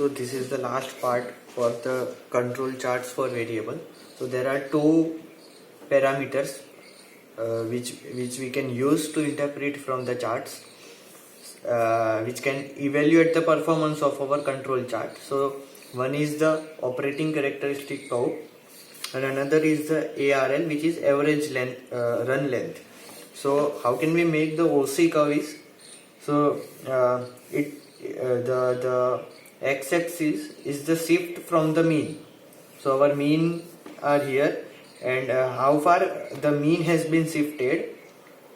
So this is the last part for the control charts for variable. So there are two parameters which we can use to interpret from the charts, which can evaluate the performance of our control chart. So one is the operating characteristic curve and another is the ARL, which is average length, run length. So how can we make the OC curve is, so the x-axis is the shift from the mean. So our mean are here, and how far the mean has been shifted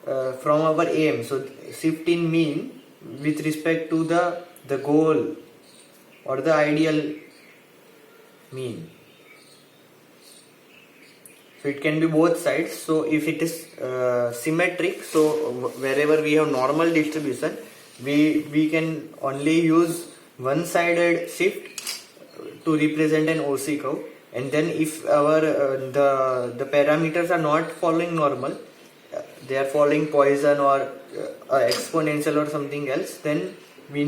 from our aim. So shift in mean with respect to the goal or the ideal mean. So it can be both sides. So if it is symmetric, so wherever we have normal distribution, we can only use one-sided shift to represent an OC curve. And then if our the parameters are not following normal, they are following Poisson or exponential or something else, then we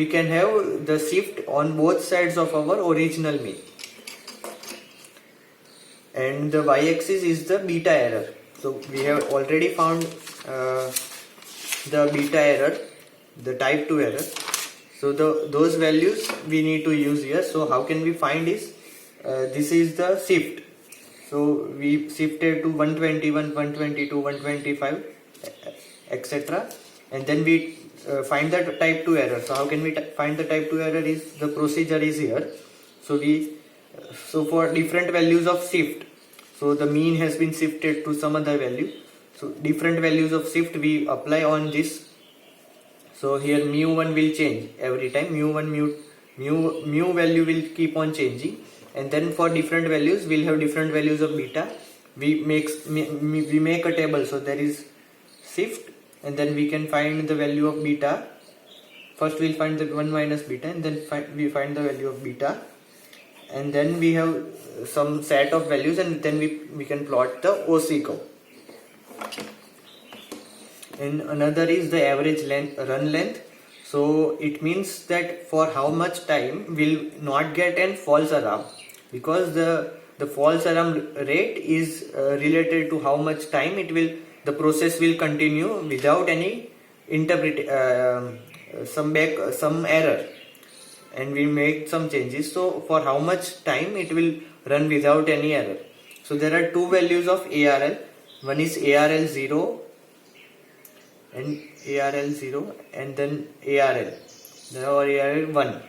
can have the shift on both sides of our original mean. And the y-axis is the beta error. So we have already found the beta error, the type 2 error. So those values we need to use here. So how can we find this? This is the shift. So we shifted to 121, 122, 125, etc. And then we find the type 2 error. So how can we find the type 2 error? Is the procedure is here. So for different values of shift, so the mean has been shifted to some other value. So different values of shift we apply on this. So here mu1 will change every time. Mu value will keep on changing, and then for different values we'll have different values of beta. We make a table. So there is shift, and then we can find the value of beta. First we'll find the 1 minus beta, and then we find the value of beta, and then we have some set of values, and then we can plot the OC curve. And another is the average run length. So it means that for how much time we'll not get an false alarm, because the false alarm rate is related to how much time the process will continue without any some error, and we make some changes. So for how much time it will run without any error. So there are two values of ARL. One is ARL 0 and then ARL or ARL 1.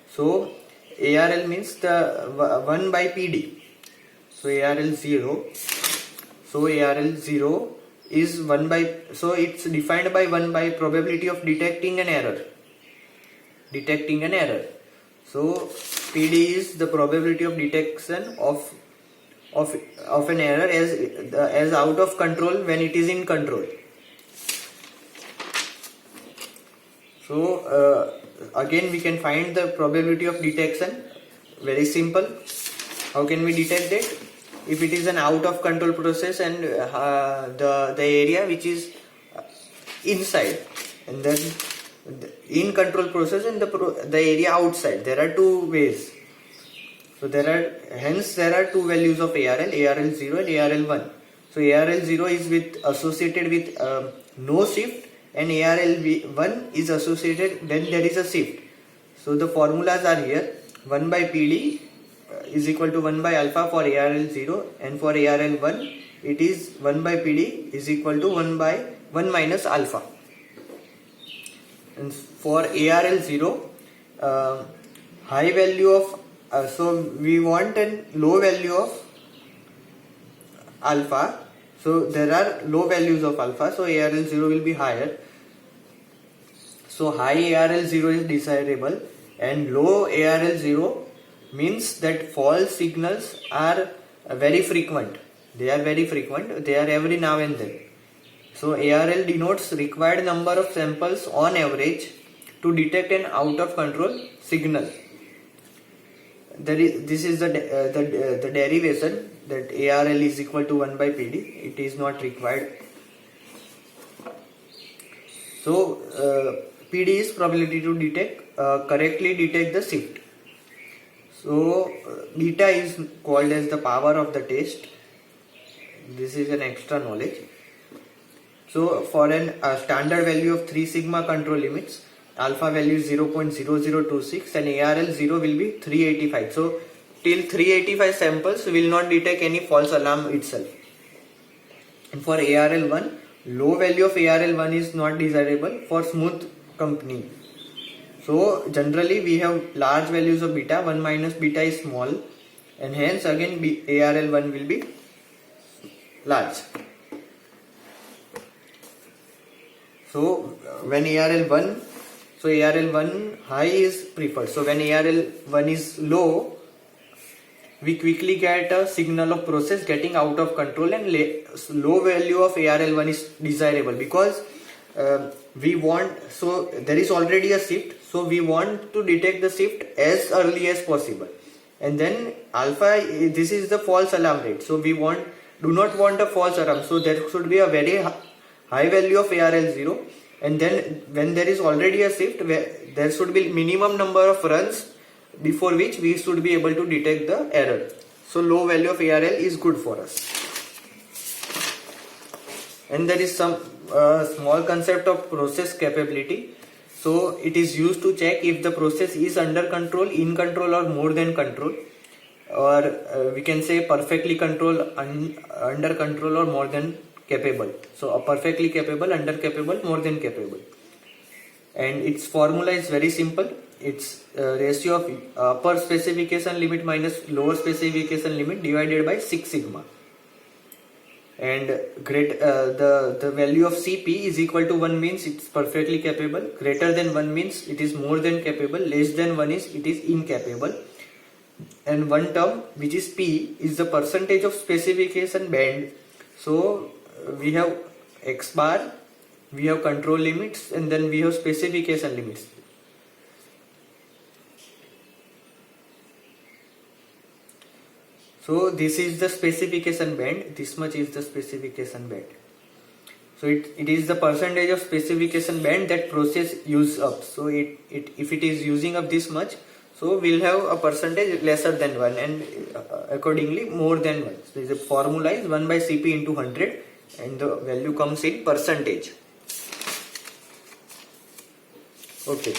So ARL means the 1 by PD. So ARL 0. So ARL 0 is 1 by, so it's defined by 1 by probability of detecting an error. So PD is the probability of detection of an error as out of control when it is in control. So again we can find the probability of detection. Very simple. How can we detect it? If it is an out of control process and the area which is inside, and then in control process and the area outside, there are two ways. So there are two values of ARL 0 and ARL 1. So ARL 0 is associated with no shift, and ARL 1 is associated when there is a shift. So the formulas are here. 1 by PD is equal to 1 by alpha for ARL 0, and for ARL 1 it is 1 by PD is equal to 1 by 1 minus alpha. And for ARL 0, high value of so we want a low value of alpha. So there are low values of alpha, so ARL 0 will be higher. So high ARL 0 is desirable, and low ARL 0 means that false signals are very frequent. They are every now and then. So ARL denotes required number of samples on average to detect an out of control signal. This is the derivation, that ARL is equal to 1 by PD. It is not required. So PD is probability to correctly detect the shift. So beta is called as the power of the test. This is an extra knowledge. So for a standard value of 3 sigma control limits, alpha value is 0.0026 and ARL 0 will be 385. So till 385 samples will not detect any false alarm itself. And for ARL 1, low value of ARL 1 is not desirable for smooth company. So generally we have large values of beta, 1 minus beta is small, and hence again ARL 1 will be large. So when ARL 1 high is preferred. So when ARL 1 is low, we quickly get a signal of process getting out of control, and low value of ARL 1 is desirable because we want, so there is already a shift, so we want to detect the shift as early as possible. And then alpha, this is the false alarm rate, so we do not want a false alarm, so there should be a very high value of ARL 0, and then when there is already a shift, there should be minimum number of runs before which we should be able to detect the error. So low value of ARL is good for us. And there is some small concept of process capability. So it is used to check if the process is under control, in control, or more than control, or we can say perfectly control, under control, or more than capable. So perfectly capable, under capable, more than capable. And its formula is very simple. It's ratio of upper specification limit minus lower specification limit divided by 6 sigma. And the value of CP is equal to 1 means it's perfectly capable, greater than 1 means it is more than capable, less than 1 is it is incapable. And one term which is P is the percentage of specification band. So we have X bar, we have control limits, and then we have specification limits. So this is the specification band, this much is the specification band. So it is the percentage of specification band that process use up. So if it is using up this much, so we'll have a percentage lesser than 1, and accordingly more than 1. So the formula is 1 by Cp into 100, and the value comes in percentage. Okay.